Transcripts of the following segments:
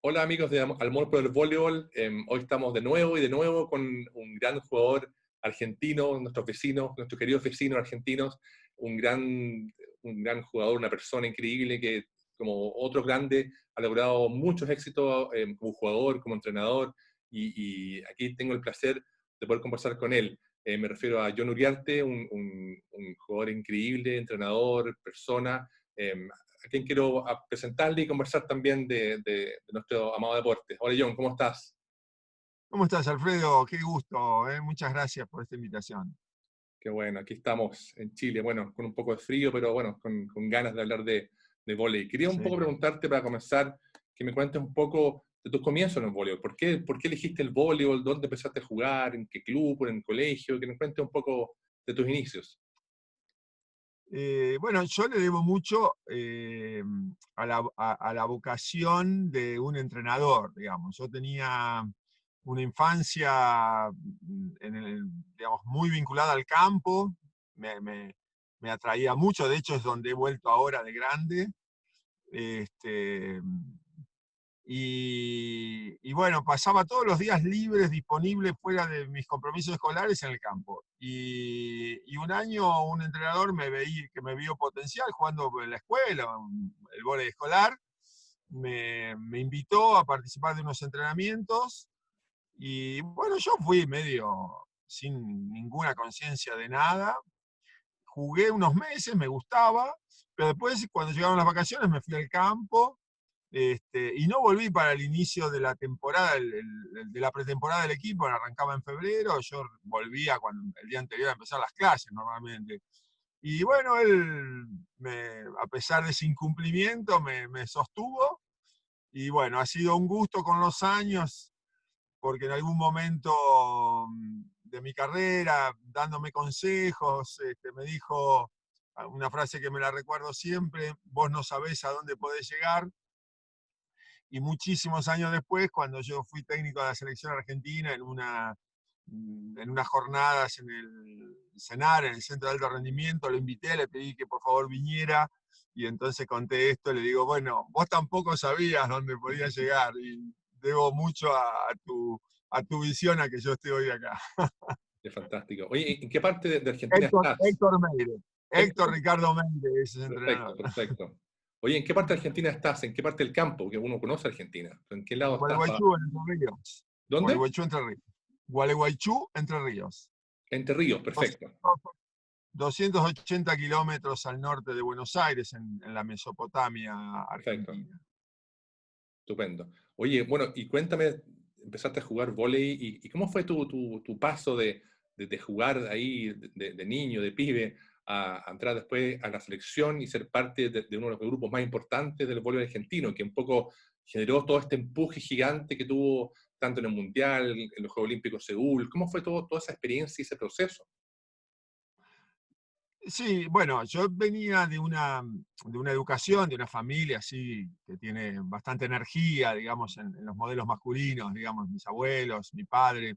Hola amigos de Amor por el Voleibol. Hoy estamos de nuevo con un gran jugador argentino, nuestros vecinos, nuestros queridos vecinos argentinos, un gran, un gran jugador, una persona increíble que, como otros grandes, ha logrado muchos éxitos como jugador, como entrenador, y aquí tengo el placer de poder conversar con él. Me refiero a John Uriarte, un jugador increíble, entrenador, persona, a quien quiero presentarle y conversar también de nuestro amado deporte. Hola John, ¿cómo estás? ¿Cómo estás, Alfredo? Qué gusto, ¿eh? Muchas gracias por esta invitación. Qué bueno, aquí estamos en Chile, bueno, con un poco de frío, pero bueno, con ganas de hablar de vóley. Quería un Sí. poco preguntarte para comenzar, que me cuentes un poco de tus comienzos en el voleibol. ¿Por qué elegiste el voleibol? ¿Dónde empezaste a jugar? ¿En qué club? ¿En el colegio? Que me cuentes un poco de tus inicios. Bueno, yo le debo mucho a la vocación de un entrenador, digamos. Yo tenía una infancia digamos, muy vinculada al campo, me, me- me atraía mucho, de hecho es donde he vuelto ahora de grande. Este, y bueno, pasaba todos los días libres, disponibles fuera de mis compromisos escolares en el campo. Y un año un entrenador que me vio potencial jugando en la escuela, el vóley escolar, me invitó a participar de unos entrenamientos. Y bueno, yo fui medio sin ninguna conciencia de nada. Jugué unos meses, me gustaba, pero después cuando llegaron las vacaciones me fui al campo, y no volví para el inicio de la temporada, de la pretemporada del equipo, arrancaba en febrero, yo volvía el día anterior a empezar las clases normalmente. Y bueno, a pesar de ese incumplimiento, me sostuvo, y bueno, ha sido un gusto con los años, porque en algún momento de mi carrera, dándome consejos, me dijo una frase que me la recuerdo siempre: vos no sabés a dónde podés llegar. Y muchísimos años después, cuando yo fui técnico de la selección argentina en unas jornadas en el CENAR, en el Centro de Alto Rendimiento, lo invité, le pedí que por favor viniera, y entonces conté esto, le digo, bueno, vos tampoco sabías dónde podía llegar, y debo mucho a tu visión a que yo esté hoy acá. Es fantástico. Oye, ¿en qué parte de Argentina estás? Héctor Meire, Héctor Héctor. Ricardo Meire, ese es Perfecto, entrenador. perfecto. Oye, ¿en qué parte de Argentina estás? ¿En qué parte del campo? Que uno conoce Argentina. ¿En qué lado estás? Gualeguaychú, en Entre Ríos. ¿Dónde? Gualeguaychú, Entre Ríos. Gualeguaychú, Entre Ríos. Entre Ríos, perfecto. 280 kilómetros al norte de Buenos Aires, en la Mesopotamia Perfecto. argentina. Estupendo. Oye, bueno, y cuéntame, empezaste a jugar vóley y ¿cómo fue tu paso de jugar ahí de niño, de pibe, a entrar después a la selección y ser parte de uno de los grupos más importantes del vóley argentino, que un poco generó todo este empuje gigante que tuvo tanto en el Mundial, en los Juegos Olímpicos de Seúl? ¿Cómo fue toda esa experiencia y ese proceso? Sí, bueno, yo venía de una educación, de una familia así, que tiene bastante energía, digamos, en los modelos masculinos, digamos, mis abuelos, mi padre.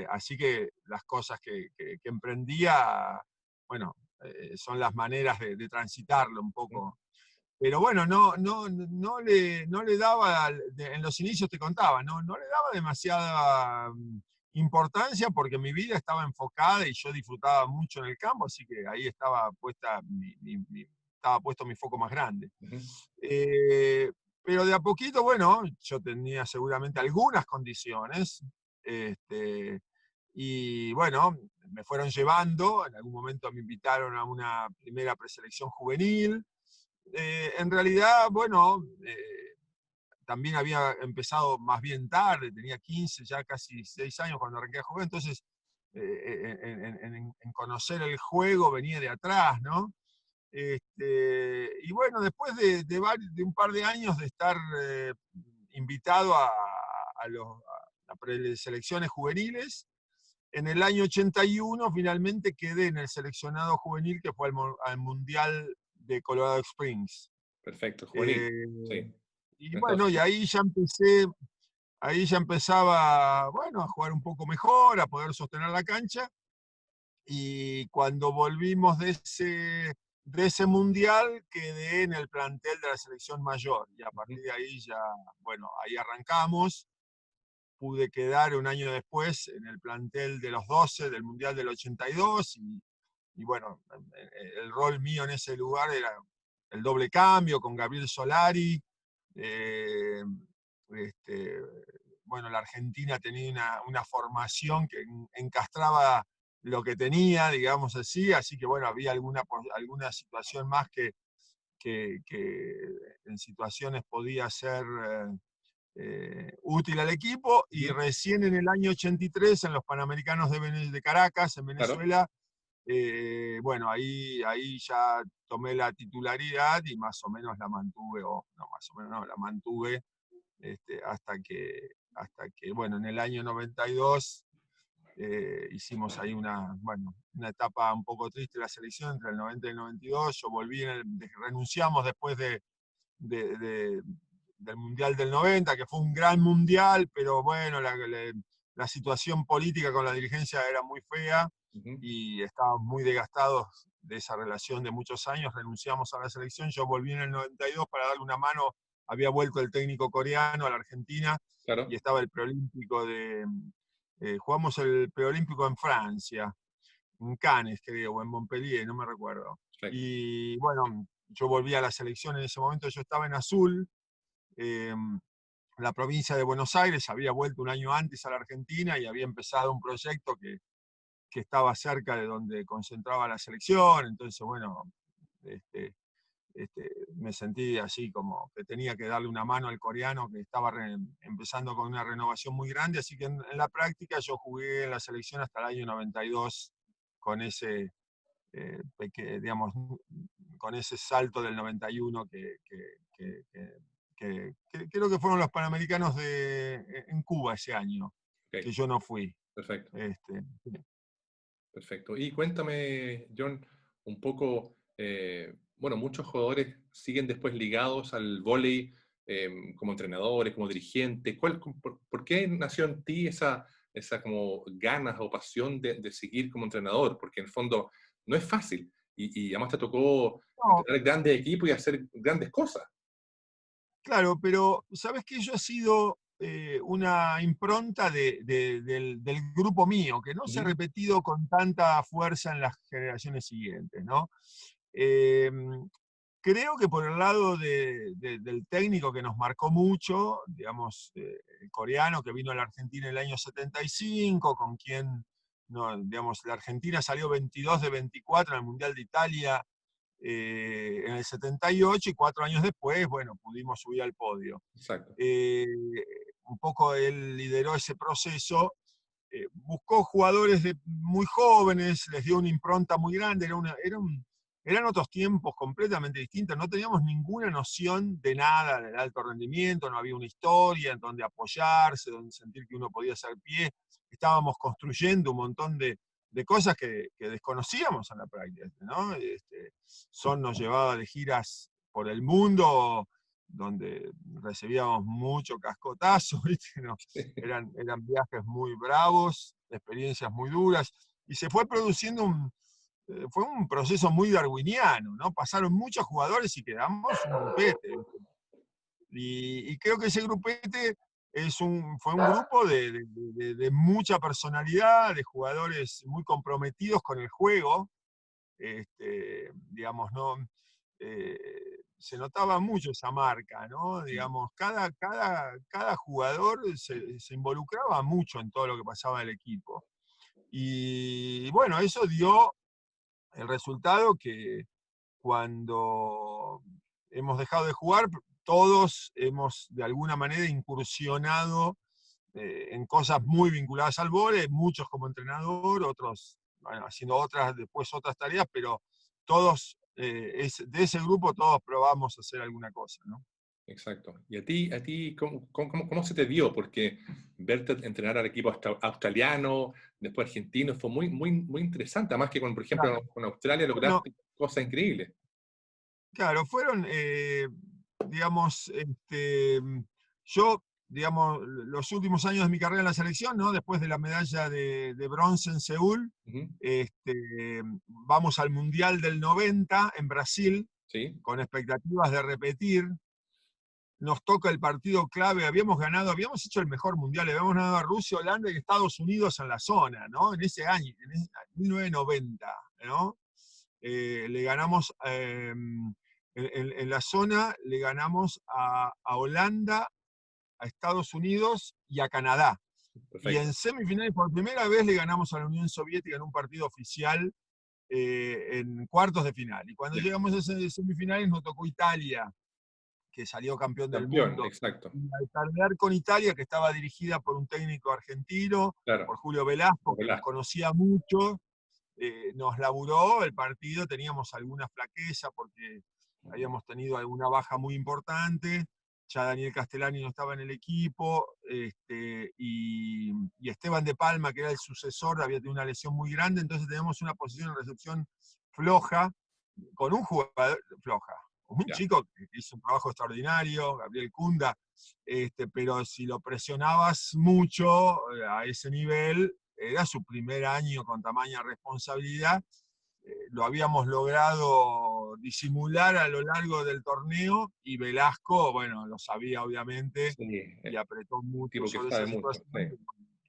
Así que las cosas que emprendía, bueno, son las maneras de transitarlo un poco. Pero bueno, no le daba, en los inicios te contaba, no le daba demasiada importancia, porque mi vida estaba enfocada y yo disfrutaba mucho en el campo, así que ahí estaba estaba puesto mi foco más grande. Ujú. Eh, pero de a poquito, bueno, yo tenía seguramente algunas condiciones, este, y bueno, me fueron llevando. En algún momento me invitaron a una primera preselección juvenil. En realidad, bueno, también había empezado más bien tarde, tenía 15, ya casi 6 años cuando arranqué a jugar, entonces en conocer el juego venía de atrás, ¿no? Y bueno, después de un par de años de estar invitado a preselecciones juveniles, en el año 81 finalmente quedé en el seleccionado juvenil que fue al Mundial de Colorado Springs. Perfecto, juvenil. Eh, Sí, y en Estados bueno, y Unidos. ahí ya empezaba, bueno, a jugar un poco mejor, a poder sostener la cancha. Y cuando volvimos de ese mundial quedé en el plantel de la selección mayor, y a Ujú. partir de ahí ya, bueno, ahí arrancamos. Pude quedar un año después en el plantel de los 12 del Mundial del 82, y bueno, el rol mío en ese lugar era el doble cambio con Gabriel Solari. eh, este, bueno, la Argentina tenía una formación que encastraba lo que tenía, digamos así que bueno, había alguna situación más que en situaciones podía ser útil al equipo, y Ujú. recién en el año 83, en los Panamericanos de Caracas, en Claro. Venezuela, bueno, ahí ya tomé la titularidad y más o menos la mantuve, o no, más o menos no, la mantuve hasta que, bueno, en el año 92 hicimos ahí una etapa un poco triste de la selección entre el 90 y el 92. Yo volví, renunciamos después de- de- del Mundial del 90, que fue un gran mundial, pero bueno, la situación política con la dirigencia era muy fea Ujú. y estábamos muy desgastados de esa relación de muchos años. Renunciamos a la selección, yo volví en el 92 para darle una mano. Había vuelto el técnico coreano a la Argentina y Claro. estaba el preolímpico jugamos el preolímpico en Francia, en Cannes, creo, o en Montpellier, no me recuerdo. Perfecto. Y bueno, yo volví a la selección en ese momento. Yo estaba en Azul, eh, la provincia de Buenos Aires, había vuelto un año antes a la Argentina y había empezado un proyecto que estaba cerca de donde concentraba la selección. Entonces, bueno, este, me sentí así como que tenía que darle una mano al coreano, que estaba empezando con una renovación muy grande. Así que en la práctica yo jugué en la selección hasta el año 92 con ese, digamos, con ese salto del 91 que creo que fueron los Panamericanos en Cuba ese año, Ok. que yo no fui. Perfecto. Este, Perfecto. Y cuéntame, John, un poco, bueno, muchos jugadores siguen después ligados al vóley como entrenadores, como dirigentes. ¿Por qué nació en ti esa como ganas o pasión de seguir como entrenador? Porque en el fondo no es fácil y además te tocó no, entrenar grandes equipos y hacer grandes cosas. claro, pero ¿sabes qué? Yo he sido una impronta del grupo mío, que no se ha Ujú. repetido con tanta fuerza en las generaciones siguientes, ¿no? Eh, Creo que por el lado del técnico que nos marcó mucho, digamos, el coreano que vino a la Argentina en el año 75, con quien, no, digamos, la Argentina salió 22 de 24 en el Mundial de Italia en el 78, y 4 años después, bueno, pudimos subir al podio. Exacto. Eh, un poco él lideró ese proceso, buscó jugadores muy jóvenes, les dio una impronta muy grande. Eran otros tiempos completamente distintos. No teníamos ninguna noción de nada del alto rendimiento, no había una historia en donde apoyarse, donde sentir que uno podía hacer pie. Estábamos construyendo un montón de cosas que desconocíamos en la práctica, ¿no? Son nos llevaba de giras por el mundo, donde recibíamos mucho cascotazo, ¿viste? ¿No? Eran viajes muy bravos, experiencias muy duras, y se fue produciendo fue un proceso muy darwiniano, ¿no? Pasaron muchos jugadores y quedamos un grupete. Y creo que ese grupete fue un grupo de mucha personalidad, de jugadores muy comprometidos con el juego. Digamos, ¿no? Eh, Se notaba mucho esa marca, ¿no? Mm. Digamos, cada jugador se involucraba mucho en todo lo que pasaba en el equipo. Y bueno, eso dio el resultado que cuando hemos dejado de jugar, todos hemos de alguna manera incursionado en cosas muy vinculadas al vóley, muchos como entrenador, otros bueno, haciendo después otras tareas, pero todos, de ese grupo todos probamos hacer alguna cosa, ¿no? Exacto. ¿Y a ti cómo se te dio? Porque verte entrenar al equipo australiano, después argentino, fue muy, muy, muy interesante. Además que, por ejemplo, Claro. con Australia Bueno, lograste cosas increíbles. claro, fueron, digamos, yo digamos, los últimos años de mi carrera en la selección, ¿no? Después de la medalla de bronce en Seúl, Ujú. vamos al Mundial del 90 en Brasil, Sí, con expectativas de repetir. Nos toca el partido clave, habíamos hecho el mejor mundial, habíamos ganado a Rusia, Holanda y Estados Unidos en la zona, ¿no? En ese año, en ese 1990, ¿no? Le ganamos, en la zona le ganamos a Holanda, a Estados Unidos y a Canadá. Y perfecto. en semifinales, por primera vez, le ganamos a la Unión Soviética en un partido oficial en cuartos de final. Y cuando Ya. llegamos a semifinales nos tocó Italia, que salió campeón del Campeón, mundo. exacto. Y al perder con Italia, que estaba dirigida por un técnico argentino, Claro, por Julio Velasco, por que nos Velasco. conocía mucho, nos laburó el partido, teníamos alguna flaqueza porque habíamos tenido alguna baja muy importante, ya Daniel Castellani no estaba en el equipo, y Esteban de Palma, que era el sucesor, había tenido una lesión muy grande, entonces teníamos una posición de recepción floja, con un jugador floja, un Ya. chico que hizo un trabajo extraordinario, Gabriel Cunda, pero si lo presionabas mucho a ese nivel, era su primer año con tamaña responsabilidad, lo habíamos logrado disimular a lo largo del torneo y Velasco, bueno, lo sabía obviamente Sí, y apretó un mucho tipo que sobre sabe esa mucho. situación. Sí.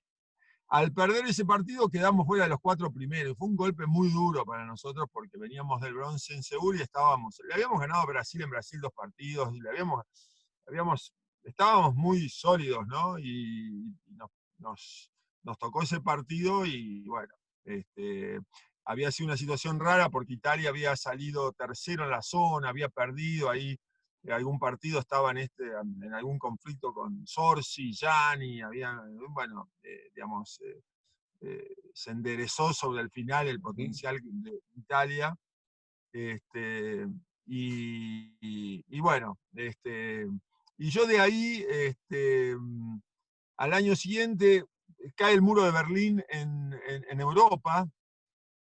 Al perder ese partido quedamos fuera de los 4 primeros. Fue un golpe muy duro para nosotros porque veníamos del bronce en Seúl y le habíamos ganado a Brasil en Brasil 2 partidos y estábamos muy sólidos, ¿no? Y nos, nos tocó ese partido y bueno, había sido una situación rara porque Italia había salido tercero en la zona, había perdido ahí algún partido, estaba en algún conflicto con Sorsi, Gianni, bueno, digamos, se enderezó sobre el final el Ujú. potencial de Italia. Este, y bueno, y yo de ahí, al año siguiente, cae el muro de Berlín en Europa,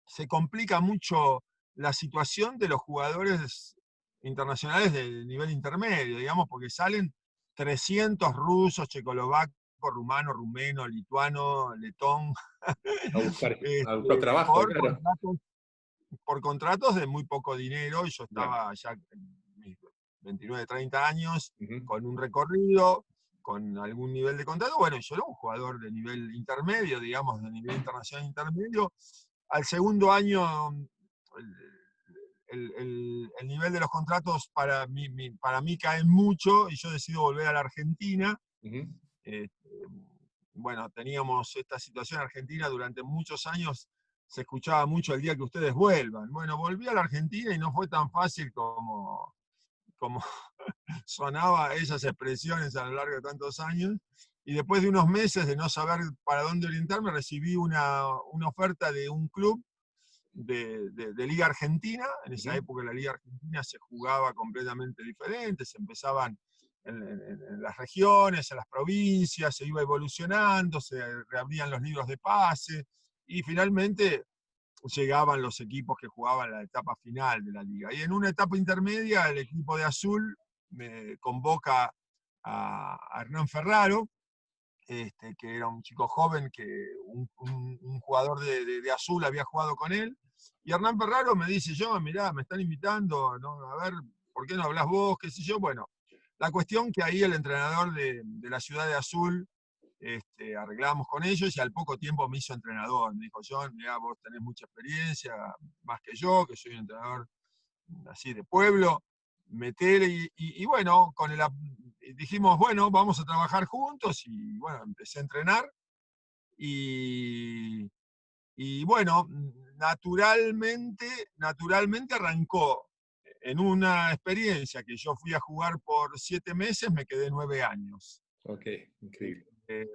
se complica mucho la situación de los jugadores internacionales de nivel intermedio, digamos, porque salen 300 rusos, checoslovacos, rumano, rumeno, lituano, letón, A buscar este, trabajo, claro. por contratos de muy poco dinero, y yo Ya. estaba ya en mis 29, 30 años, Ujú. con un recorrido, con algún nivel de contrato. Bueno, yo era un jugador de nivel intermedio, digamos, de nivel internacional intermedio. Al segundo año, el nivel de los contratos para mí cae mucho y yo decido volver a la Argentina. Ujú. Eh, bueno, teníamos esta situación en Argentina durante muchos años, se escuchaba mucho el día que ustedes vuelvan. Bueno, volví a la Argentina y no fue tan fácil como sonaba esas expresiones a lo largo de tantos años. Y después de unos meses de no saber para dónde orientarme, recibí una oferta de un club de Liga Argentina. En esa Ujú. época la Liga Argentina se jugaba completamente diferente, se empezaban en las regiones, en las provincias, se iba evolucionando, se reabrían los libros de pase y finalmente llegaban los equipos que jugaban la etapa final de la liga. Y en una etapa intermedia el equipo de Azul me convoca a Hernán Ferraro, que era un chico joven, que un jugador de Azul había jugado con él. Y Hernán Ferraro me dice, yo, mirá, me están invitando, ¿no? A ver, ¿por qué no hablas vos? ¿Qué sé yo? Bueno, la cuestión que ahí el entrenador de la ciudad de Azul, arreglamos con ellos y al poco tiempo me hizo entrenador. Me dijo, John, mirá, vos tenés mucha experiencia, más que yo, que soy un entrenador así de pueblo, metele y bueno, dijimos, bueno, vamos a trabajar juntos y bueno, empecé a entrenar y, y bueno, naturalmente arrancó en una experiencia que yo fui a jugar por 7 meses, me quedé 9 años. Ok, increíble. Eh,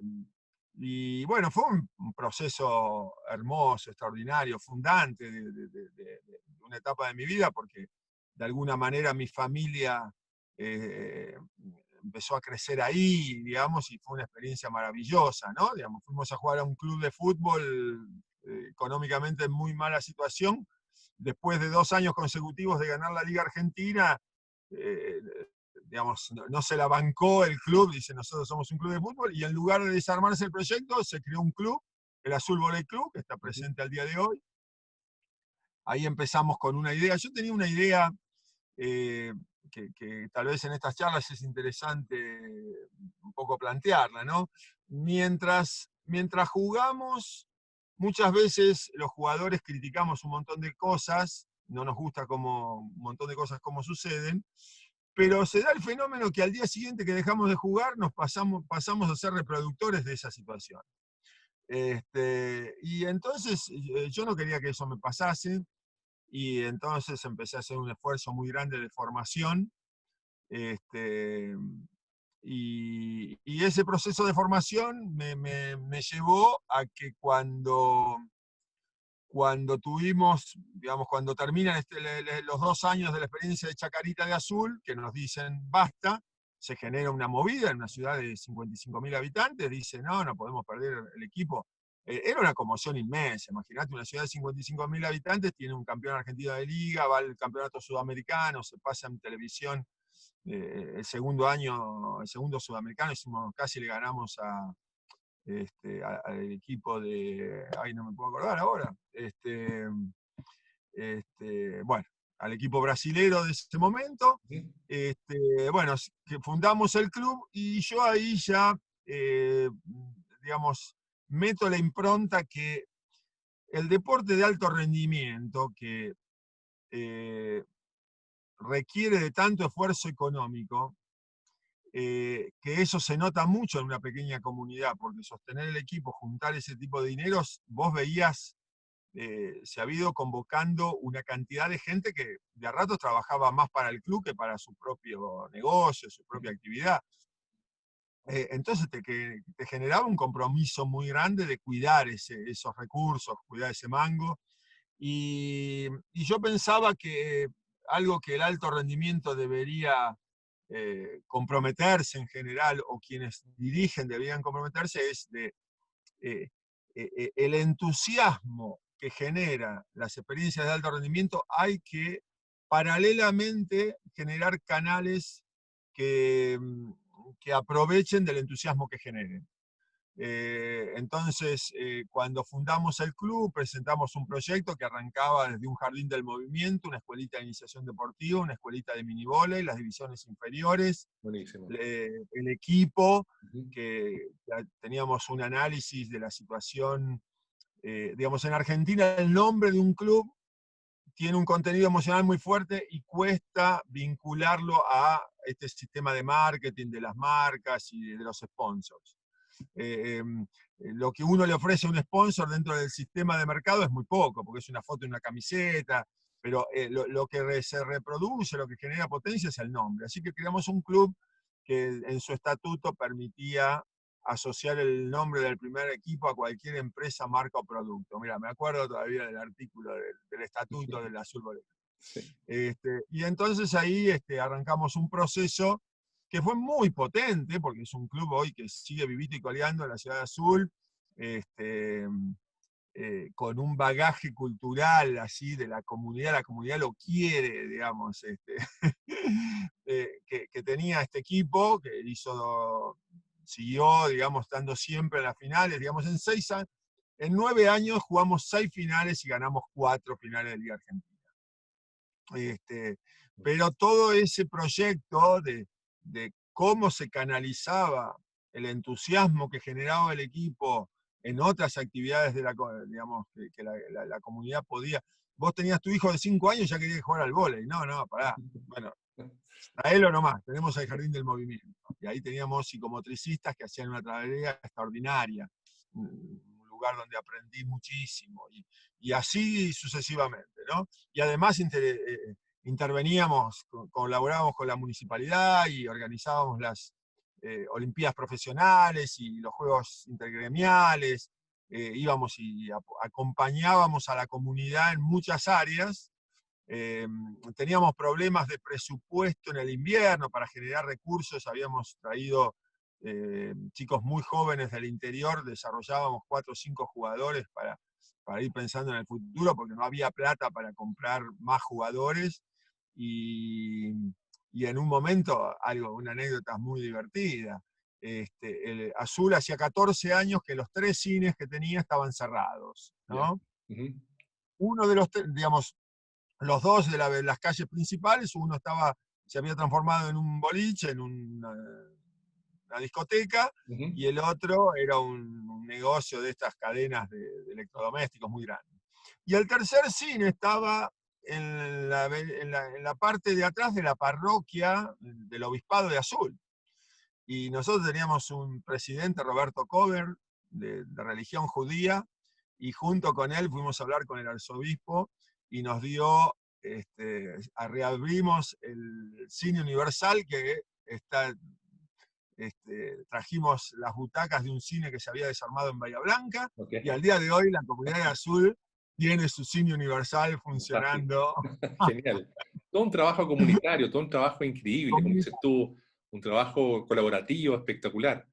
y bueno, fue un proceso hermoso, extraordinario, fundante de una etapa de mi vida, porque de alguna manera mi familia eh, empezó a crecer ahí, digamos, y fue una experiencia maravillosa, ¿no? Digamos, fuimos a jugar a un club de fútbol económicamente en muy mala situación. Después de 2 años consecutivos de ganar la Liga Argentina, eh, digamos, no se la bancó el club, dice nosotros somos un club de fútbol, y en lugar de desarmarse el proyecto, se creó un club, el Azul Volley Club, que está presente al día de hoy. Ahí empezamos con una idea. Yo tenía una idea que tal vez en estas charlas es interesante un poco plantearla, ¿no? Mientras jugamos, muchas veces los jugadores criticamos un montón de cosas, no nos gusta un montón de cosas como suceden, pero se da el fenómeno que al día siguiente que dejamos de jugar pasamos a ser reproductores de esa situación. Y entonces yo no quería que eso me pasase, y entonces empecé a hacer un esfuerzo muy grande de formación, y ese proceso de formación me llevó a que cuando tuvimos, digamos, cuando terminan los 2 años de la experiencia de Chacarita de Azul, que nos dicen basta, se genera una movida en una ciudad de 55.000 habitantes, dice no podemos perder el equipo. Era una conmoción inmensa, imagínate, una ciudad de 55.000 habitantes, tiene un campeón argentino de liga, va al campeonato sudamericano, se pasa en televisión el segundo sudamericano, casi le ganamos al equipo ay, no me puedo acordar ahora, bueno, al equipo brasilero de ese momento. Bueno, que fundamos el club y yo ahí ya, digamos, meto la impronta que el deporte de alto rendimiento, que requiere de tanto esfuerzo económico, que eso se nota mucho en una pequeña comunidad, porque sostener el equipo, juntar ese tipo de dineros, vos veías, se ha ido convocando una cantidad de gente que de a ratos trabajaba más para el club que para su propio negocio, su propia actividad. Entonces te generaba un compromiso muy grande de cuidar esos recursos, cuidar ese mango. Y yo pensaba que algo que el alto rendimiento debería comprometerse en general, o quienes dirigen deberían comprometerse, es eh, el entusiasmo que genera las experiencias de alto rendimiento. Hay que paralelamente generar canales que, que aprovechen del entusiasmo que generen. Entonces, cuando fundamos el club, presentamos un proyecto que arrancaba desde un jardín del movimiento, una escuelita de iniciación deportiva, una escuelita de minivóley, las divisiones inferiores, el equipo, que teníamos un análisis de la situación. Digamos, en Argentina el nombre de un club tiene un contenido emocional muy fuerte y cuesta vincularlo a este sistema de marketing de las marcas y de los sponsors. Lo que uno le ofrece a un sponsor dentro del sistema de mercado es muy poco, porque es una foto en una camiseta, pero lo que se reproduce, lo que genera potencia es el nombre. Así que creamos un club que en su estatuto permitía asociar el nombre del primer equipo a cualquier empresa, marca o producto. Mira, me acuerdo todavía del artículo del estatuto del Azul Volley. Sí. Y entonces ahí arrancamos un proceso que fue muy potente, porque es un club hoy que sigue vivito y coleando en la Ciudad de Azul, con un bagaje cultural así de la comunidad lo quiere, digamos, que tenía este equipo, que siguió, digamos, estando siempre en las finales, digamos, en 9 años jugamos 6 finales y ganamos 4 finales de Liga Argentina. Pero todo ese proyecto de cómo se canalizaba el entusiasmo que generaba el equipo en otras actividades digamos, que la comunidad podía. Vos tenías tu hijo de 5 años y ya querías jugar al vóley. No, pará. Bueno, traelo nomás, tenemos el Jardín del Movimiento. Y ahí teníamos psicomotricistas que hacían una tarea extraordinaria, un lugar donde aprendí muchísimo, y así sucesivamente, ¿no? Y además interveníamos, colaborábamos con la municipalidad y organizábamos las olimpiadas profesionales y los juegos intergremiales, íbamos y acompañábamos a la comunidad en muchas áreas. Teníamos problemas de presupuesto en el invierno para generar recursos, habíamos traído chicos muy jóvenes del interior, desarrollábamos 4 o 5 jugadores para ir pensando en el futuro, porque no había plata para comprar más jugadores, y y en un momento, una anécdota muy divertida. Azul hacía 14 años que los 3 cines que tenía estaban cerrados, Ya. ¿no? Ujú, Uno de los, digamos, los dos de las calles principales, uno se había transformado en un boliche, en una discoteca, ujú, y el otro era un negocio de estas cadenas de electrodomésticos muy grandes. Y el tercer cine estaba en la parte de atrás de la parroquia del Obispado de Azul. Y nosotros teníamos un presidente, Roberto Cover, de religión judía, y junto con él fuimos a hablar con el arzobispo y nos dio, reabrimos el Cine Universal, que está, trajimos las butacas de un cine que se había desarmado en Bahía Blanca, ok, y al día de hoy la comunidad de Azul tiene su Cine Universal fantástico. funcionando. Genial. Todo un trabajo comunitario, todo un trabajo increíble, como dices tú, un trabajo colaborativo espectacular, Claro,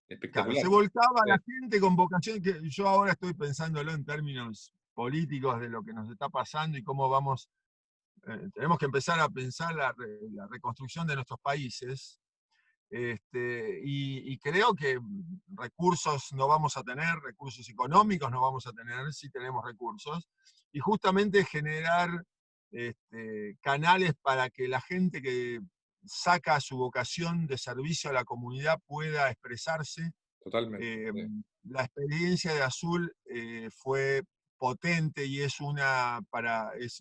espectacular. se volcaba Eh, la gente con vocación, que yo ahora estoy pensándolo en términos políticos de lo que nos está pasando y cómo vamos, tenemos que empezar a pensar la reconstrucción de nuestros países, y creo que recursos no vamos a tener, recursos económicos no vamos a tener, sí tenemos recursos, y justamente generar canales para que la gente que saca su vocación de servicio a la comunidad pueda expresarse. Totalmente. eh, la experiencia de Azul fue potente y es una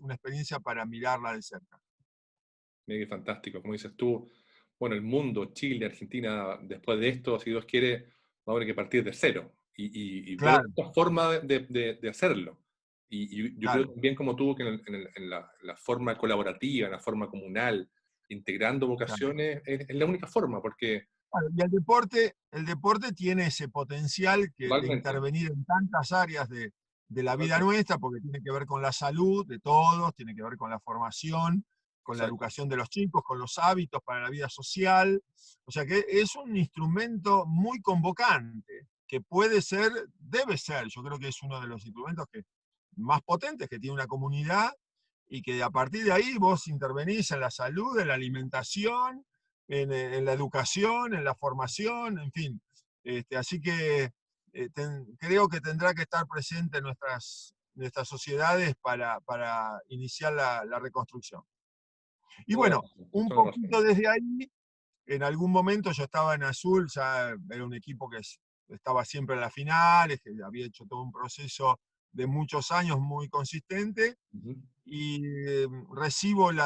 experiencia para mirarla de cerca. Mira qué fantástico. Como dices tú, bueno, el mundo, Chile, Argentina, después de esto, si Dios quiere, va a haber que partir de cero y ver Claro, otra forma de hacerlo. Y yo creo claro, también como tú que en la forma colaborativa, en la forma comunal, integrando claro. vocaciones, es la única forma, porque Claro, y el deporte tiene ese potencial de totalmente, intervenir en tantas áreas de la vida totalmente, nuestra, porque tiene que ver con la salud de todos, tiene que ver con la formación, con la exacto, educación de los chicos, con los hábitos para la vida social. O sea que es un instrumento muy convocante, que puede ser, debe ser, yo creo que es uno de los instrumentos más potentes que tiene una comunidad, y que a partir de ahí vos intervenís en la salud, en la alimentación, en la educación, en la formación, en fin. Así que creo que tendrá que estar presente en nuestras sociedades para iniciar la reconstrucción. Y bueno, un toda la poquito razón. desde ahí, en algún momento yo estaba en Azul, ya era un equipo que estaba siempre en las finales, que había hecho todo un proceso de muchos años muy consistente, Ujú. y recibo el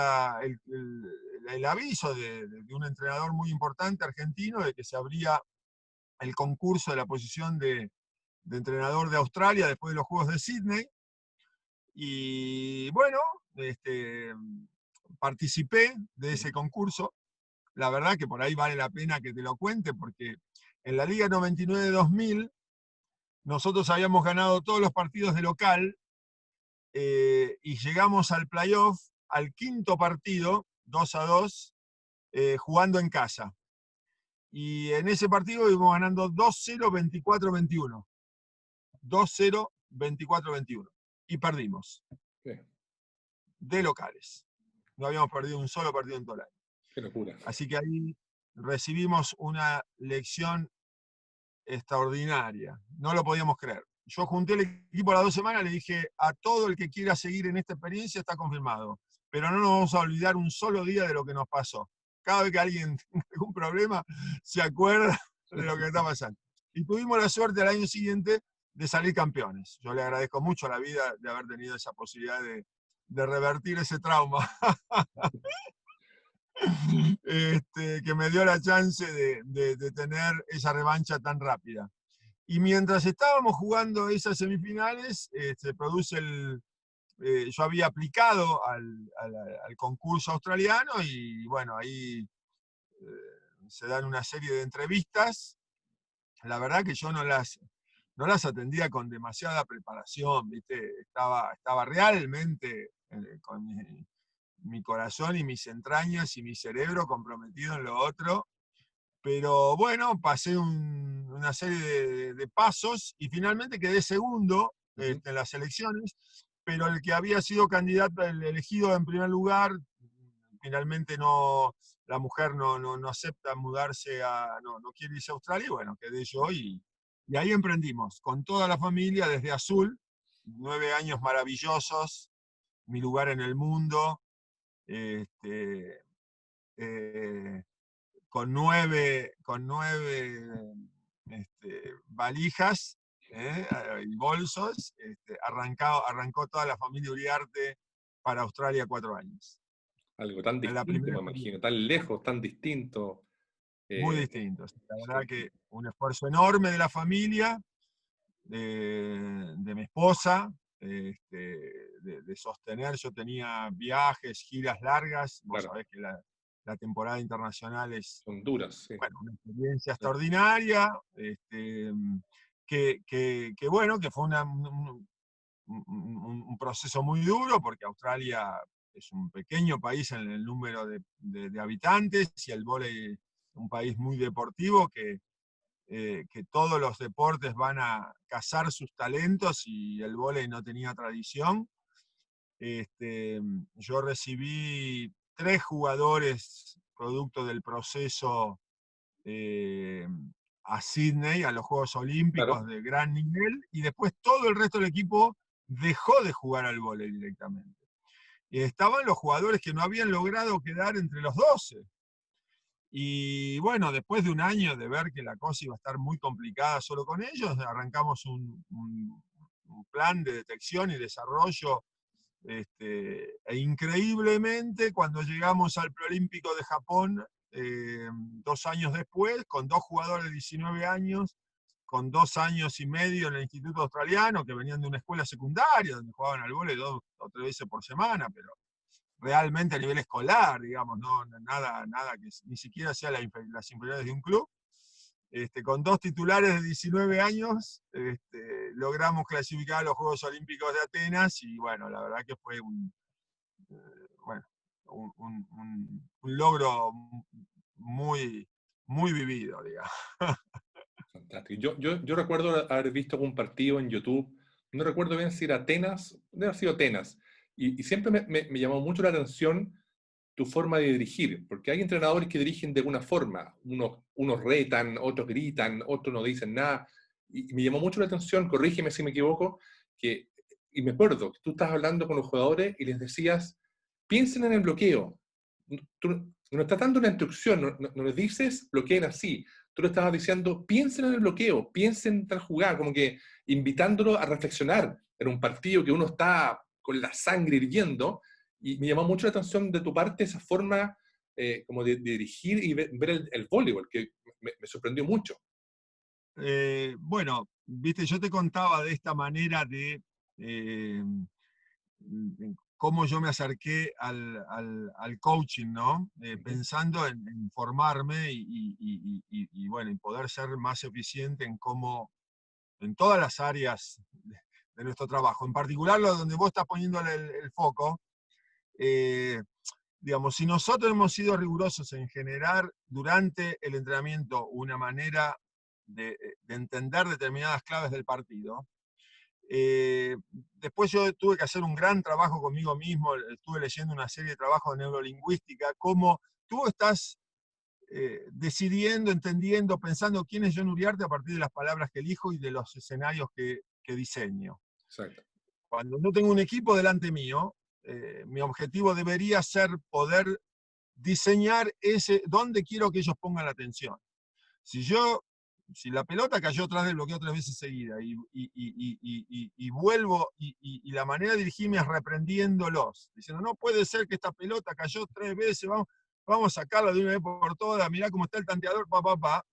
aviso de un entrenador muy importante argentino de que se abría el concurso de la posición de entrenador de Australia después de los Juegos de Sydney. Y bueno, participé de ese concurso. La verdad que por ahí vale la pena que te lo cuente, porque en la Liga 99-2000 nosotros habíamos ganado todos los partidos de local, y llegamos al playoff, al quinto partido, 2-2, jugando en casa. Y en ese partido íbamos ganando 2-0, 24-21. 2-0, 24-21. Y perdimos, Sí, de locales. No habíamos perdido un solo partido en todo el año. qué locura. Así que ahí recibimos una lección extraordinaria. No lo podíamos creer. Yo junté el equipo a las 2 semanas, le dije a todo el que quiera seguir en esta experiencia está confirmado, pero no nos vamos a olvidar un solo día de lo que nos pasó. Cada vez que alguien tiene algún problema, se acuerda de lo que está pasando. Y tuvimos la suerte al año siguiente de salir campeones. Yo le agradezco mucho a la vida de haber tenido esa posibilidad de revertir ese trauma. Que me dio la chance de tener esa revancha tan rápida. Y mientras estábamos jugando esas semifinales, se produce yo había aplicado al concurso australiano, y bueno, ahí se dan una serie de entrevistas. La verdad que yo no las atendía con demasiada preparación, ¿viste? Estaba realmente con mi corazón y mis entrañas y mi cerebro comprometido en lo otro. Pero bueno, pasé una serie de pasos y finalmente quedé segundo Ujú. en las elecciones, pero el que había sido candidato, el elegido en primer lugar, finalmente no, la mujer no acepta mudarse no quiere irse a Australia, y bueno, quedé yo y ahí emprendimos, con toda la familia desde Azul, 9 años maravillosos, mi lugar en el mundo, este, eh, con nueve valijas y bolsos, arrancó toda la familia Uriarte para Australia 4 años. Algo tan En la distinto, primera me experiencia. imagino, tan lejos, tan distinto. Muy Eh, distintos. La verdad sí, que un esfuerzo enorme de la familia, de mi esposa, de sostener. Yo tenía viajes, giras largas. Vos claro, sabés que la temporada internacional es, son duras, sí. bueno, una experiencia extraordinaria, bueno, que fue un proceso muy duro, porque Australia es un pequeño país en el número de habitantes, y el vóley un país muy deportivo, que todos los deportes van a cazar sus talentos, y el vóley no tenía tradición. Yo recibí 3 jugadores producto del proceso eh, a Sydney, a los Juegos Olímpicos Claro, de gran nivel, y después todo el resto del equipo dejó de jugar al vóley directamente. Y estaban los jugadores que no habían logrado quedar entre los 12. Y bueno, después de un año de ver que la cosa iba a estar muy complicada solo con ellos, arrancamos un plan de detección y desarrollo. E increíblemente, cuando llegamos al Preolímpico de Japón, 2 años después, con 2 jugadores de 19 años, con 2 años y medio en el Instituto Australiano, que venían de una escuela secundaria, donde jugaban al vóley 2 o 3 veces por semana, pero realmente a nivel escolar, digamos, no, nada que ni siquiera sea las inferiores de un club. Con 2 titulares de 19 años, logramos clasificar a los Juegos Olímpicos de Atenas, y bueno, la verdad que fue bueno, un logro muy vivido, digamos. fantástico. Yo recuerdo haber visto algún partido en YouTube, no recuerdo bien si era Atenas, debe haber sido Atenas, y siempre me llamó mucho la atención tu forma de dirigir, porque hay entrenadores que dirigen de alguna forma, unos retan, otros gritan, otros no dicen nada, y me llamó mucho la atención, corrígeme si me equivoco, y me acuerdo que tú estás hablando con los jugadores y les decías, piensen en el bloqueo, tú no estás dando una instrucción, no les dices bloqueen así, tú le estabas diciendo, piensen en el bloqueo, piensen en tal jugada, como que invitándolo a reflexionar en un partido que uno está con la sangre hirviendo, y me llamó mucho la atención de tu parte esa forma como de dirigir y ver el voleibol, que me sorprendió mucho. Bueno, viste, yo te contaba de esta manera de cómo yo me acerqué al coaching, ¿no? Ujú. Pensando en formarme y, bueno, y poder ser más eficiente en todas las áreas de nuestro trabajo. En particular, lo donde vos estás poniendo el foco, eh, digamos, si nosotros hemos sido rigurosos en generar durante el entrenamiento una manera de entender determinadas claves del partido, después yo tuve que hacer un gran trabajo conmigo mismo, estuve leyendo una serie de trabajos de neurolingüística, cómo tú estás decidiendo, entendiendo, pensando quién es John Uriarte a partir de las palabras que elijo y de los escenarios que diseño. Exacto. Cuando no tengo un equipo delante mío, mi objetivo debería ser poder diseñar dónde quiero que ellos pongan la atención. Si la pelota cayó atrás del bloqueo 3 veces seguidas y vuelvo, y la manera de dirigirme es reprendiéndolos, diciendo, no puede ser que esta pelota cayó 3 veces, vamos a sacarla de una vez por todas, mirá cómo está el tanteador,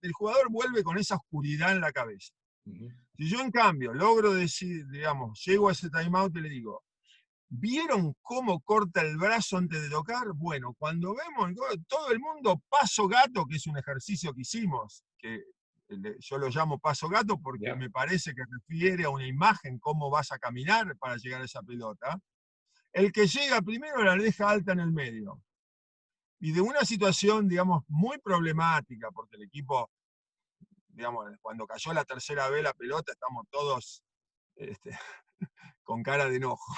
el jugador vuelve con esa oscuridad en la cabeza. Ujú. Si yo, en cambio, logro decir, digamos, llego a ese timeout y le digo, ¿vieron cómo corta el brazo antes de tocar? Bueno, cuando vemos todo el mundo paso gato, que es un ejercicio que hicimos, que yo lo llamo paso gato porque ¿Ya? me parece que refiere a una imagen, cómo vas a caminar para llegar a esa pelota. El que llega primero la deja alta en el medio. Y de una situación, digamos, muy problemática, porque el equipo, digamos, cuando cayó la tercera vez la pelota, estamos todos este, con cara de enojo,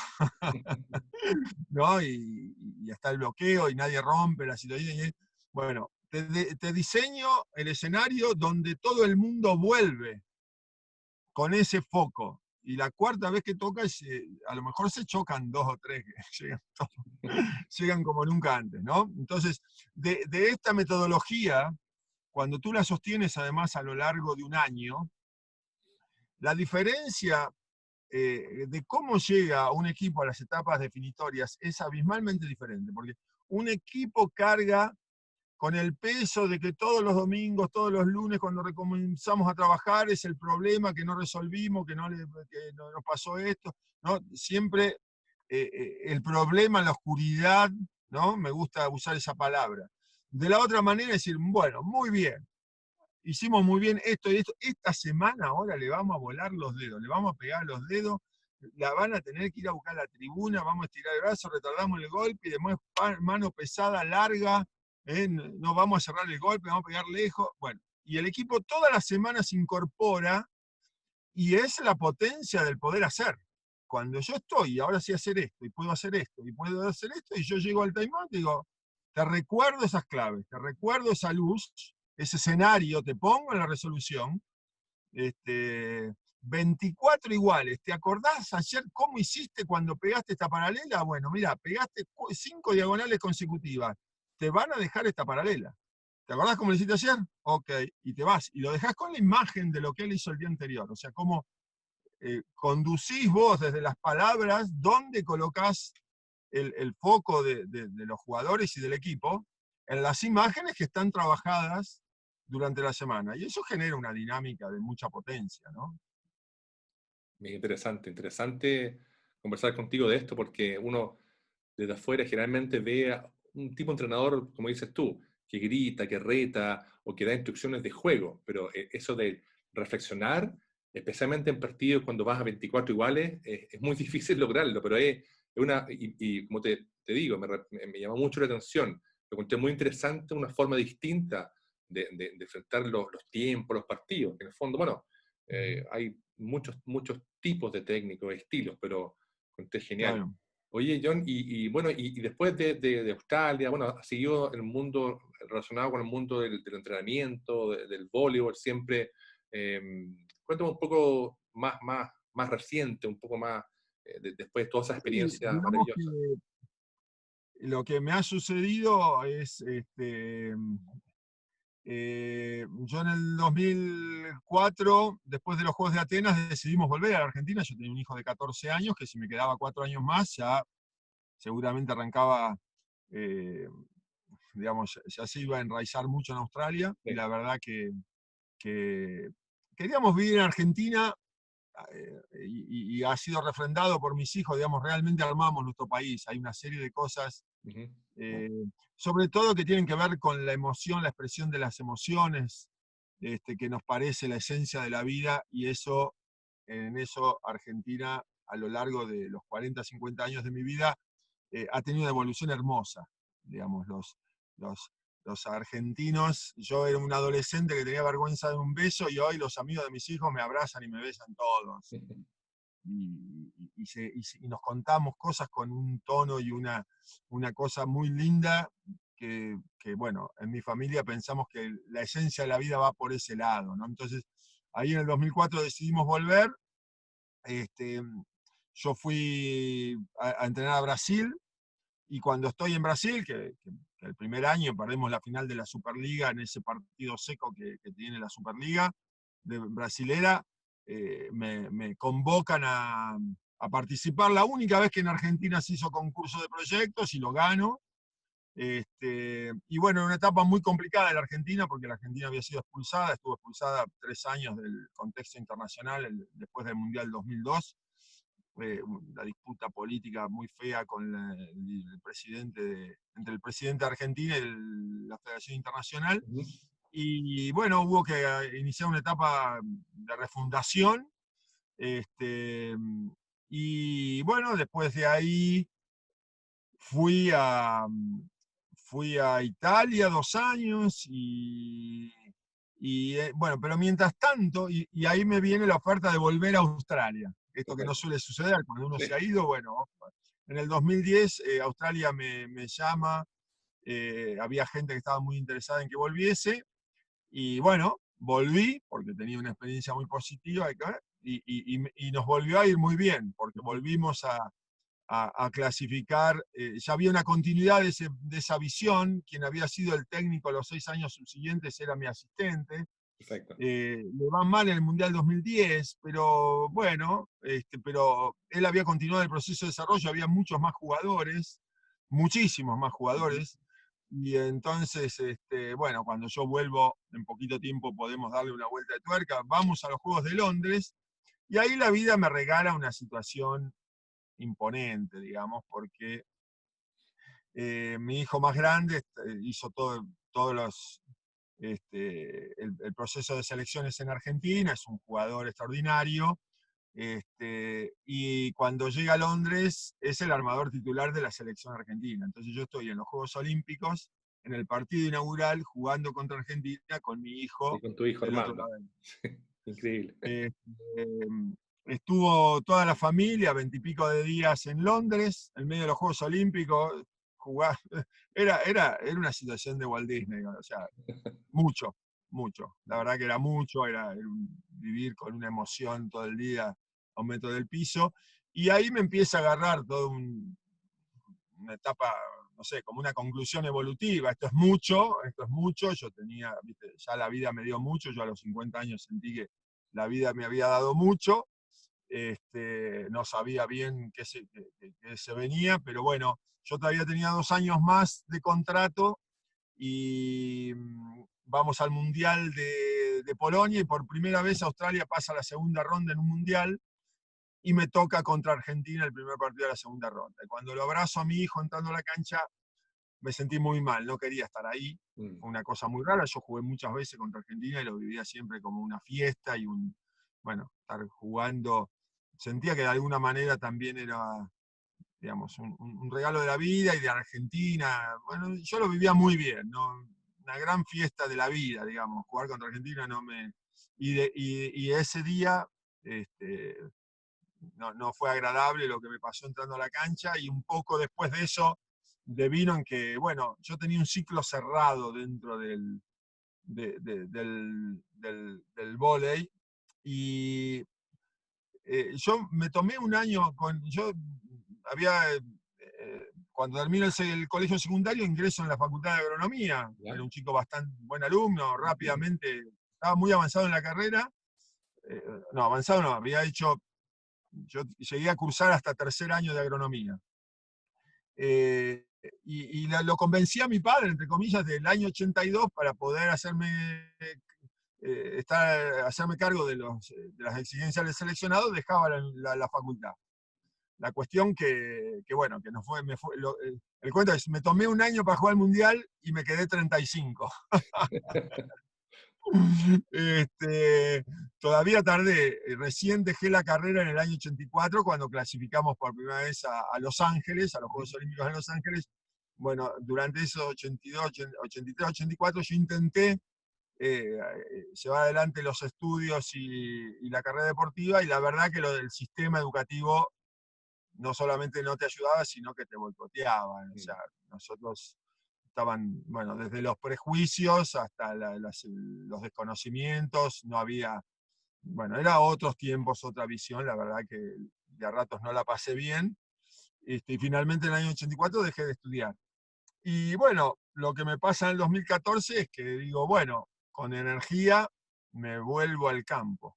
¿no? Y está el bloqueo y nadie rompe la situación. Bueno, te diseño el escenario donde todo el mundo vuelve con ese foco. Y la cuarta vez que toca, a lo mejor se chocan dos o tres que llegan como nunca antes, ¿no? Entonces, de esta metodología, cuando tú la sostienes además a lo largo de un año, la diferencia de cómo llega un equipo a las etapas definitorias es abismalmente diferente, porque un equipo carga con el peso de que todos los domingos, todos los lunes, cuando comenzamos a trabajar, es el problema que no resolvimos, que nos pasó esto, ¿no? Siempre el problema en la oscuridad, ¿no? Me gusta usar esa palabra. De la otra manera, decir, bueno, muy bien, hicimos muy bien esto y esto, esta semana ahora le vamos a volar los dedos, le vamos a pegar los dedos, la van a tener que ir a buscar a la tribuna, vamos a estirar el brazo, retardamos el golpe y después mano pesada, larga, no vamos a cerrar el golpe, vamos a pegar lejos. Bueno, y el equipo toda la semana se incorpora y es la potencia del poder hacer. Cuando yo estoy, ahora sí hacer esto, y puedo hacer esto, y puedo hacer esto, y yo llego al timeout y digo, te recuerdo esas claves, te recuerdo esa luz, ese escenario, te pongo en la resolución, 24 iguales. ¿Te acordás ayer cómo hiciste cuando pegaste esta paralela? Bueno, mira, pegaste 5 diagonales consecutivas. Te van a dejar esta paralela. ¿Te acordás cómo lo hiciste ayer? Ok, y te vas. Y lo dejás con la imagen de lo que él hizo el día anterior. O sea, cómo conducís vos desde las palabras, dónde colocás el foco de los jugadores y del equipo en las imágenes que están trabajadas durante la semana. Y eso genera una dinámica de mucha potencia, ¿no? Bien interesante, interesante conversar contigo de esto porque uno desde afuera generalmente ve a un tipo de entrenador, como dices tú, que grita, que reta o que da instrucciones de juego, pero eso de reflexionar, especialmente en partidos cuando vas a 24 iguales, es muy difícil lograrlo, pero es una, y como te digo, me llamó mucho la atención, lo encontré muy interesante, una forma distinta de enfrentar los tiempos, los partidos, que en el fondo, bueno, hay muchos tipos de técnicos, estilos, pero encontré genial. Claro. Oye, John, bueno, y después de Australia, bueno, has seguido el mundo relacionado con el mundo del entrenamiento, del voleibol, siempre. Eh, Cuéntame un poco más reciente, un poco más después de toda esa Sí, experiencia digamos maravillosa. que lo que me ha sucedido es, yo en el 2004, después de los Juegos de Atenas, decidimos volver a la Argentina. Yo tenía un hijo de 14 años, que si me quedaba 4 años más, ya seguramente arrancaba, eh, digamos, ya se iba a enraizar mucho en Australia. Y Sí. la verdad que queríamos vivir en Argentina, y ha sido refrendado por mis hijos, digamos, realmente armamos nuestro país. Hay una serie de cosas, Ujú. eh, sobre todo que tienen que ver con la emoción, la expresión de las emociones, que nos parece la esencia de la vida, y eso, en eso Argentina, a lo largo de los 40, 50 años de mi vida, ha tenido una evolución hermosa. Digamos, los, los argentinos, yo era un adolescente que tenía vergüenza de un beso y hoy los amigos de mis hijos me abrazan y me besan todos. Y nos contamos cosas con un tono y una cosa muy linda bueno, en mi familia pensamos que la esencia de la vida va por ese lado, ¿no? Entonces, ahí en el 2004 decidimos volver. Este, yo fui a entrenar a Brasil, y cuando estoy en Brasil, que el primer año perdemos la final de la Superliga en ese partido seco que tiene la Superliga de brasilera, me convocan a participar la única vez que en Argentina se hizo concurso de proyectos y lo gano. Y bueno, una etapa muy complicada de la Argentina, porque la Argentina había sido expulsada, estuvo expulsada 3 años del contexto internacional después del Mundial 2002. La disputa política muy fea con el presidente, entre el presidente de Argentina y la Federación Internacional. Ujú. Y bueno, hubo que iniciar una etapa de refundación. Este, y bueno, después de ahí fui a, fui a Italia 2 años bueno, pero mientras tanto, y ahí me viene la oferta de volver a Australia. esto que no Correcto. suele suceder cuando uno se Sí, ha ido, bueno, en el 2010 Australia me llama, había gente que estaba muy interesada en que volviese, y bueno, volví porque tenía una experiencia muy positiva y nos volvió a ir muy bien, porque ujú, volvimos a clasificar, ya había una continuidad de esa visión, quien había sido el técnico los 6 años subsiguientes era mi asistente, perfecto. le va mal en el Mundial 2010, pero bueno, pero él había continuado el proceso de desarrollo, había muchos más jugadores, muchísimos más Ujú, jugadores, y entonces, bueno, cuando yo vuelvo en poquito tiempo podemos darle una vuelta de tuerca, vamos a los Juegos de Londres, y ahí la vida me regala una situación imponente, digamos, porque mi hijo más grande hizo todos los, el proceso de selecciones en Argentina, es un jugador extraordinario, y cuando llega a Londres es el armador titular de la selección argentina. Entonces yo estoy en los Juegos Olímpicos, en el partido inaugural, jugando contra Argentina con mi y hijo con tu hijo del otro Armando. lado. Increíble. Este, estuvo toda la familia, 20 y pico de días en Londres, en medio de los Juegos Olímpicos, jugar. Era una situación de Walt Disney, o sea, mucho, mucho. La verdad que era mucho, era vivir con una emoción todo el día a 1 metro del piso. Y ahí me empieza a agarrar toda una etapa, no sé, como una conclusión evolutiva. Esto es mucho. Yo tenía, viste, ya la vida me dio mucho. Yo a los 50 años sentí que la vida me había dado mucho. No sabía bien qué se venía, pero bueno, yo todavía tenía 2 años más de contrato y vamos al Mundial de Polonia y por primera vez Australia pasa a la segunda ronda en un Mundial y me toca contra Argentina el primer partido de la segunda ronda. Y cuando lo abrazo a mi hijo entrando a la cancha, me sentí muy mal, no quería estar ahí. Mm, Fue una cosa muy rara, yo jugué muchas veces contra Argentina y lo vivía siempre como una fiesta y bueno, estar jugando, sentía que de alguna manera también era, digamos, un regalo de la vida y de Argentina. Bueno, yo lo vivía muy bien, ¿no? Una gran fiesta de la vida, digamos, jugar contra Argentina no me... Y ese día no fue agradable lo que me pasó entrando a la cancha y un poco después de eso devino en que, bueno, yo tenía un ciclo cerrado dentro del vóley y yo me tomé un año yo había, cuando termino el colegio secundario ingreso en la facultad de agronomía, era ¿ya? un chico bastante buen alumno, rápidamente, estaba muy avanzado en la carrera, no, avanzado no, había hecho, yo llegué a cursar hasta tercer año de agronomía. Eh, y lo convencí a mi padre, entre comillas, del año 82 para poder hacerme cargo de las exigencias del seleccionado, dejaba la facultad. La cuestión bueno, que no fue, el cuento es, me tomé un año para jugar al Mundial y me quedé 35. Este, todavía tardé, recién dejé la carrera en el año 84 cuando clasificamos por primera vez a Los Ángeles, a los Juegos Olímpicos de Los Ángeles. Bueno, durante esos 82, 83, 84 yo intenté llevar adelante los estudios y la carrera deportiva y la verdad que lo del sistema educativo no solamente no te ayudaba, sino que te boicoteaba. O Mm, sea, nosotros estaban, bueno, desde los prejuicios hasta los desconocimientos, no había, bueno, era otros tiempos, otra visión, la verdad que de a ratos no la pasé bien, y finalmente en el año 84 dejé de estudiar. Y bueno, lo que me pasa en el 2014 es que digo, bueno, con energía me vuelvo al campo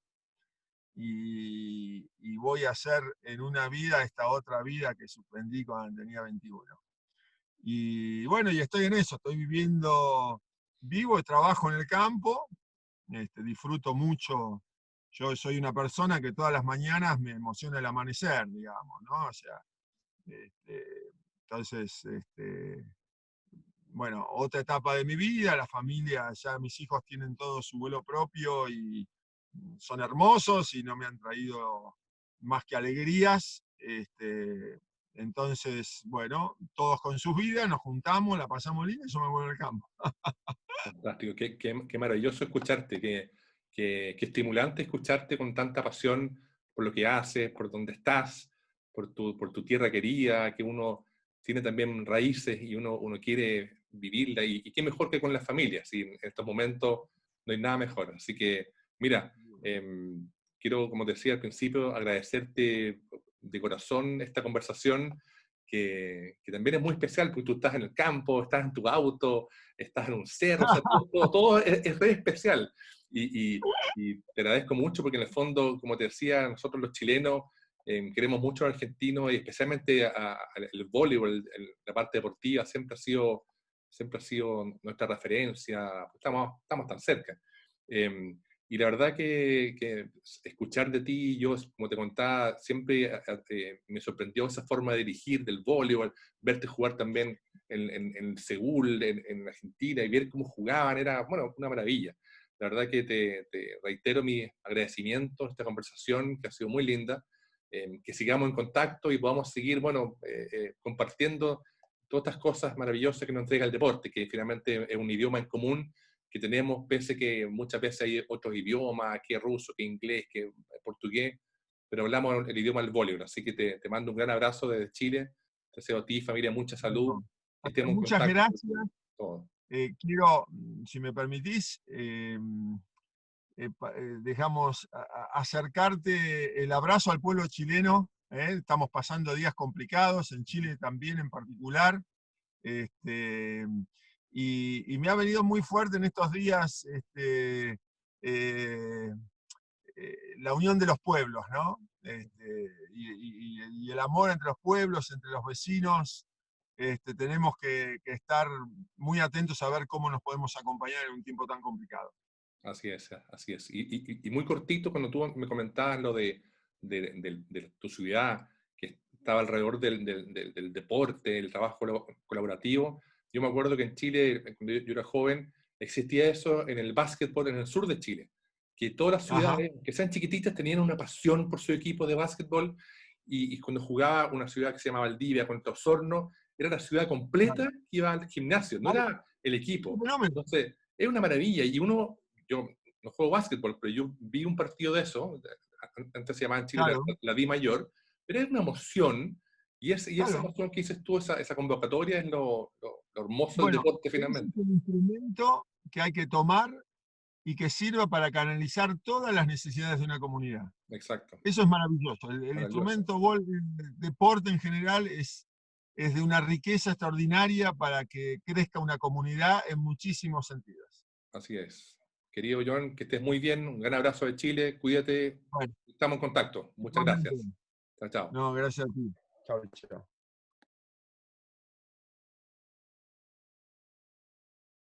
y voy a hacer en una vida esta otra vida que suspendí cuando tenía 21. Y bueno, y estoy en eso, estoy vivo y trabajo en el campo, disfruto mucho. Yo soy una persona que todas las mañanas me emociona el amanecer, digamos, ¿no? O sea, este, entonces, bueno, otra etapa de mi vida, la familia, ya mis hijos tienen todo su vuelo propio y son hermosos y no me han traído más que alegrías. Entonces, bueno, todos con sus vidas, nos juntamos, la pasamos linda y yo me vuelvo al campo. fantástico, qué maravilloso escucharte, qué estimulante escucharte con tanta pasión por lo que haces, por donde estás, por tu tierra querida, que uno tiene también raíces y uno quiere vivirla, y qué mejor que con la familia, si en estos momentos no hay nada mejor. Así que, mira, quiero, como te decía al principio, agradecerte de corazón esta conversación, que también es muy especial, porque tú estás en el campo, estás en tu auto, estás en un cerro, o sea, todo es re especial. Y te agradezco mucho porque en el fondo, como te decía, nosotros los chilenos queremos mucho a los argentinos, y especialmente el voleibol, la parte deportiva, siempre ha sido nuestra referencia, estamos tan cerca. Y la verdad que escuchar de ti, yo, como te contaba, siempre me sorprendió esa forma de dirigir del voleibol, verte jugar también en Seúl, en Argentina, y ver cómo jugaban, era, bueno, una maravilla. La verdad que te reitero mi agradecimiento a esta conversación, que ha sido muy linda, que sigamos en contacto y podamos seguir, bueno, compartiendo todas estas cosas maravillosas que nos entrega el deporte, que finalmente es un idioma en común que tenemos, pese que muchas veces hay otros idiomas, que ruso, que inglés, que portugués, pero hablamos el idioma del voleibol. Así que te mando un gran abrazo desde Chile, te deseo a ti, familia, mucha salud, Bueno, que estemos en muchas contacto. gracias. Todo. Quiero, si me permitís, dejamos acercarte el abrazo al pueblo chileno. Estamos pasando días complicados, en Chile también en particular. Este, y me ha venido muy fuerte en estos días eh, la unión de los pueblos, ¿no? Y el amor entre los pueblos, entre los vecinos. Tenemos que estar muy atentos a ver cómo nos podemos acompañar en un tiempo tan complicado. Así es, así es. Y muy cortito, cuando tú me comentabas lo de tu ciudad, que estaba alrededor del deporte, el trabajo colaborativo, yo me acuerdo que en Chile, cuando yo era joven, existía eso en el básquetbol en el sur de Chile, que todas las Ajá, ciudades, que sean chiquititas, tenían una pasión por su equipo de básquetbol, y cuando jugaba una ciudad que se llama Valdivia contra Osorno, era la ciudad completa claro. que iba al gimnasio, no Vale, era el un equipo. fenómeno. Entonces, es una maravilla, y uno, yo no juego básquetbol, pero yo vi un partido de eso, antes se llamaba en Chile Claro, la Di Mayor, pero es una emoción, y esa claro. emoción que dices tú, esa convocatoria, es lo hermoso del Bueno, deporte ese es finalmente. el instrumento que hay que tomar y que sirva para canalizar todas las necesidades de una comunidad. Exacto, Eso es maravilloso. El maravilloso. instrumento, el deporte en general, es de una riqueza extraordinaria para que crezca una comunidad en muchísimos sentidos. Así es. Querido John, que estés muy bien, un gran abrazo de Chile, cuídate, Bueno, estamos en contacto. Muchas igualmente. gracias. Chao, chao. No, gracias a ti. Chao, chao.